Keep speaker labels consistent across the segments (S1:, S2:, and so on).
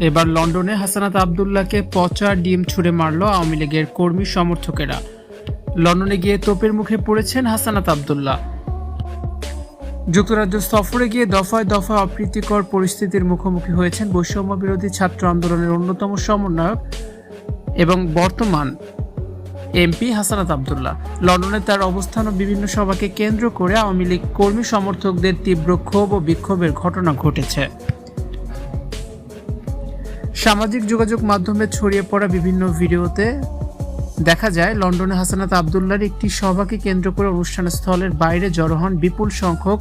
S1: এবার লন্ডনে হাসানাত আব্দুল্লাহকে পচা ডিম ছুঁড়ে মারল আওয়ামী লীগের কর্মী সমর্থকেরা। লন্ডনে গিয়ে তোপের মুখে পড়েছেন হাসানাত আব্দুল্লাহ। যুক্তরাজ্য সফরে গিয়ে দফায় দফায় অপ্রীতিকর পরিস্থিতির মুখোমুখি হয়েছেন বৈষম্য বিরোধী ছাত্র আন্দোলনের অন্যতম সমন্বয়ক এবং বর্তমান এমপি হাসানাত আব্দুল্লাহ। লন্ডনে তার অবস্থান ও বিভিন্ন সভাকে কেন্দ্র করে আওয়ামী লীগ কর্মী সমর্থকদের তীব্র ক্ষোভ ও বিক্ষোভের ঘটনা ঘটেছে। সামাজিক যোগাযোগ মাধ্যমে ছড়িয়ে পড়া বিভিন্ন ভিডিওতে দেখা যায় লন্ডনে হাসানাত আব্দুল্লাহর একটি সভাকে কেন্দ্র করে অনুষ্ঠানস্থলের বাইরে জড়ো হন বিপুল সংখ্যক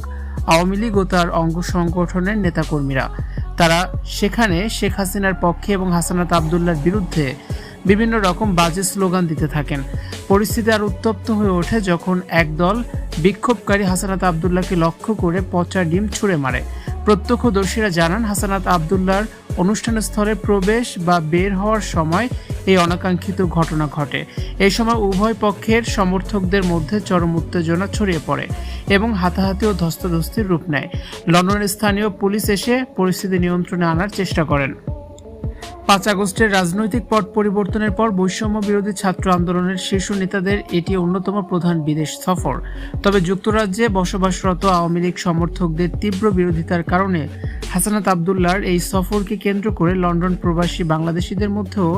S1: আওয়ামী লীগ ও তার অঙ্গ সংগঠনের নেতাকর্মীরা। তারা সেখানে শেখ হাসিনার পক্ষে এবং হাসানাত আব্দুল্লাহর বিরুদ্ধে বিভিন্ন রকম বাজে স্লোগান দিতে থাকেন। পরিস্থিতি আর উত্তপ্ত হয়ে ওঠে যখন একদল বিক্ষোভকারী হাসানাত আব্দুল্লাহকে লক্ষ্য করে পচা ডিম ছুঁড়ে মারে। প্রত্যক্ষদর্শীরা জানান, হাসানাত আব্দুল্লাহর অনুষ্ঠানস্থলে প্রবেশ বা বের হওয়ার সময় এই অনাকাঙ্ক্ষিত ঘটনা ঘটে। এই সময় উভয় পক্ষের সমর্থকদের মধ্যে চরম উত্তেজনা ছড়িয়ে পড়ে এবং হাতাহাতি ও ধস্তাধস্তির রূপ নেয়। লন্ডনের স্থানীয় পুলিশ এসে পরিস্থিতি নিয়ন্ত্রণে আনার চেষ্টা করেন। 5 আগস্টের রাজনৈতিক পট পরিবর্তনের পর বৈষম্য বিরোধী ছাত্র আন্দোলনের শীর্ষ নেতাদের এটি অন্যতম প্রধান বিদেশ সফর। তবে যুক্তরাজ্যে বসবাসরত আওয়ামী লীগ সমর্থকদের তীব্র বিরোধিতার কারণে হাসানাত আব্দুল্লাহর এই সফরকে কেন্দ্র করে লন্ডন প্রবাসী বাংলাদেশিদের মধ্যেও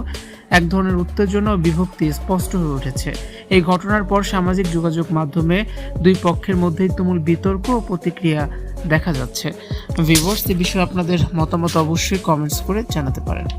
S1: এক ধরনের উত্তেজনা ও বিভক্তি স্পষ্ট হয়ে উঠেছে। এই ঘটনার পর সামাজিক যোগাযোগ মাধ্যমে দুই পক্ষের মধ্যেই তুমুল বিতর্ক ও প্রতিক্রিয়া দেখা যাচ্ছে। ভিউয়ার্স, এই বিষয়ে আপনাদের মতামত অবশ্যই কমেন্টস করে জানাতে পারেন।